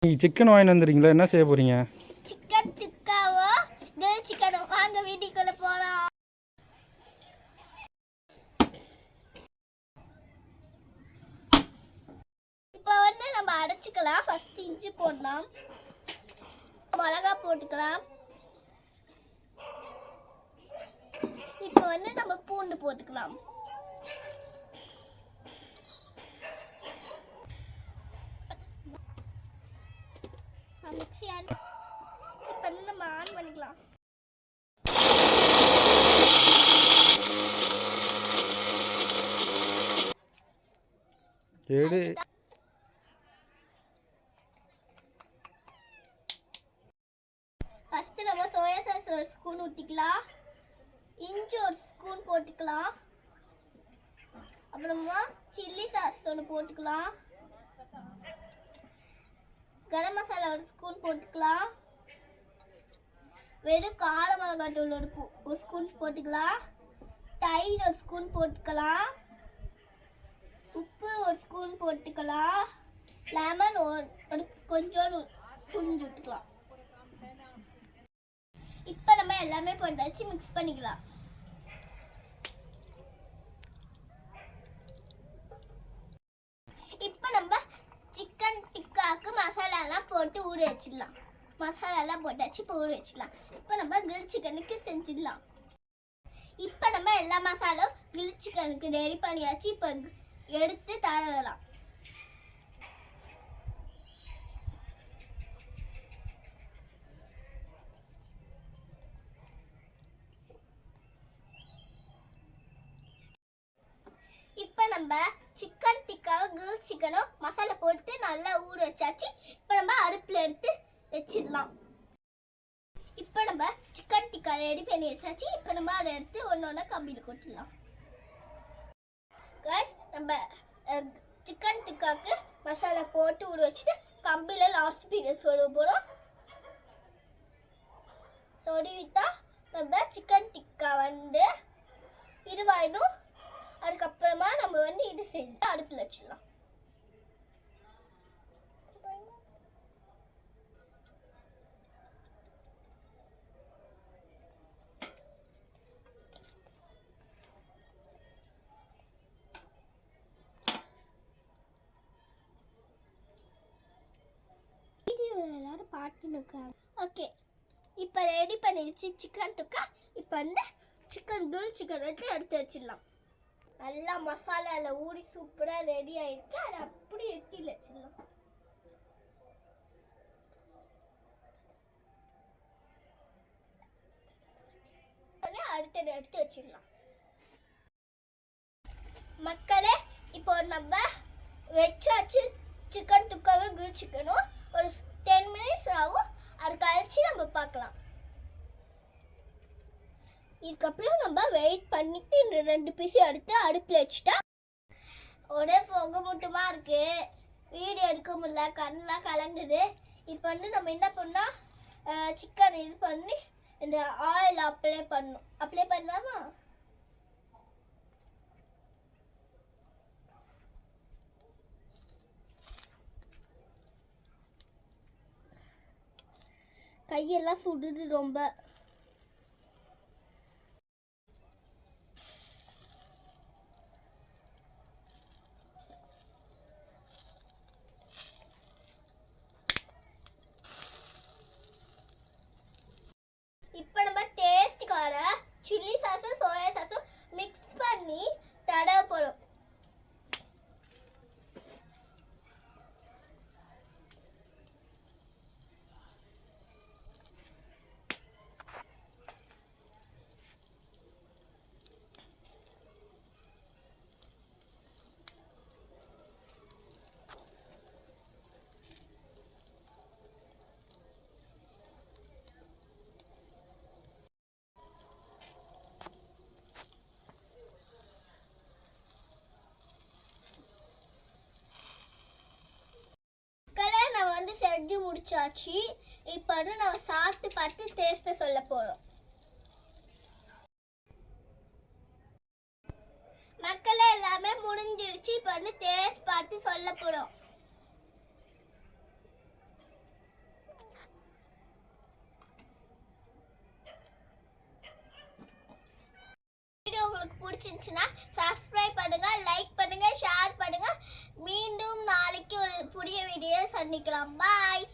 நீங்கள் சிக்கன் வாங்கிட்டு வந்துடுறீங்களா? என்ன செய்ய போகிறீங்க? சிக்கன் டிக்காவோ கிரில் சிக்கனோ வாங்க வீட்டுக்குள்ள போகலாம். இப்போ வந்து நம்ம அடைச்சிக்கலாம். ஃபர்ஸ்ட் இஞ்சி போடலாம், மிளகா போட்டுக்கலாம். இப்போ வந்து நம்ம பூண்டு போட்டுக்கலாம். Mixie on. இப்போ வந்து நம்ம ஆன் பண்ணிக்கலாம். எடு. ஃபர்ஸ்ட் நம்ம சோயா சாஸ் ஒரு ஸ்பூன் ஊற்றிக்கலாம், இஞ்சி ஒரு ஸ்பூன் போட்டுக்கலாம், அப்புறமா சில்லி சாஸ் ஒன்று போட்டுக்கலாம், கரம் மசாலா ஒரு ஸ்பூன் போட்டுக்கலாம், வெறும் கார மிளகாத்தூள் ஒரு ஸ்பூன் போட்டுக்கலாம், தயிர் ஒரு ஸ்பூன் போட்டுக்கலாம், உப்பு ஒரு ஸ்பூன் போட்டுக்கலாம், லெமன் ஒரு கொஞ்சம் புரிஞ்சு விட்டுக்கலாம். இப்போ நம்ம எல்லாமே போட்டாச்சு, மிக்ஸ் பண்ணிக்கலாம். இப்போ நம்ம சிக்கன் டிக்காக்கு மசாலாலாம் போட்டு ஊற வச்சிடலாம். மசாலாலாம் போட்டாச்சு, இப்போ ஊற வச்சிடலாம். இப்போ நம்ம கிரில் சிக்கனுக்கு செஞ்சிடலாம். இப்போ நம்ம எல்லா மசாலும் கிரில் சிக்கனுக்கு ரெடி பண்ணியாச்சு. இப்போ எடுத்து தடவலாம். இப்போ நம்ம சிக்கன் டிக்காவும் கிரில் சிக்கனும் மசாலா போட்டு நல்லா ஊற வச்சாச்சு. இப்போ நம்ம அடுப்பில் எடுத்து வச்சிடலாம். இப்போ நம்ம சிக்கன் டிக்கா ரெடி பண்ணி வச்சாச்சு. இப்போ நம்ம அதை எடுத்து ஒன்று ஒன்றா கம்பியில் கொட்டிடலாம். நம்ம சிக்கன் டிக்காக்கு மசாலா போட்டு ஊற வச்சுட்டு கம்பியில் லாஸ்ட் பீரியட் சொல்ல போகிறோம். சொருவிட்டா நம்ம சிக்கன் டிக்கா வந்து இதுவாயிடும். அதுக்கப்புறமா நம்ம வந்து இது செஞ்சு அடுப்பில் வச்சிடலாம். எல்லாரும் பாட்டுன்னு இருக்காங்க. ஓகே, இப்போ ரெடி பண்ணிடுச்சு சிக்கன் டிக்கா. இப்போ வந்து சிக்கன் கிரில் சிக்கன் வச்சு எடுத்து வச்சிடலாம். நல்லா மசாலாவில் ஊறி சூப்பராக ரெடி ஆயிருக்கு. அதை அப்படி எடுத்து வச்சிடலாம். அடுத்தது எடுத்து வச்சிடலாம். மக்களே, இப்போ நம்ம வச்சாச்சு சிக்கன் டிக்காவும் கிரில் சிக்கனும். ஒரு 10 மினிட்ஸ் ஆகும். அது கழிச்சு நம்ம பார்க்கலாம். இதுக்கப்புறம் நம்ம வெயிட் பண்ணிட்டு இந்த 2 பீஸ் எடுத்து அடுப்பில் வச்சுட்டா ஒரே புகை மூட்டமா இருக்கு. வீடியோ எடுக்க முடியல, கண்ணெலாம் கலந்துது. இப்போ வந்து நம்ம என்ன பண்ணால் சிக்கன் இது பண்ணி இந்த ஆயில் அப்ளை பண்ணணும். அப்ளை பண்ணலாமா? கையெல்லாம் சுடுது ரொம்ப. இப்போ நம்ம டேஸ்ட்டுக்கார சில்லி சாஸும் சோயா சாஸும் மிக்ஸ் பண்ணி தடவை போடும். செஞ்சு முடிச்சாச்சு. இப்போ வந்து நம்ம சாப்பிட்டு பார்த்து டேஸ்ட்டை சொல்ல போகிறோம். மக்களே, எல்லாமே முடிஞ்சிடுச்சு. இப்போ வந்து டேஸ்ட் பார்த்து சொல்ல போகிறோம். பிடிச்சிருந்துச்சுன்னா சப்ஸ்கிரைப் பண்ணுங்க, லைக் பண்ணுங்க, ஷேர் பண்ணுங்க. மீண்டும் நாளைக்கு ஒரு புதிய வீடியோ சந்திக்கலாம். பாய்.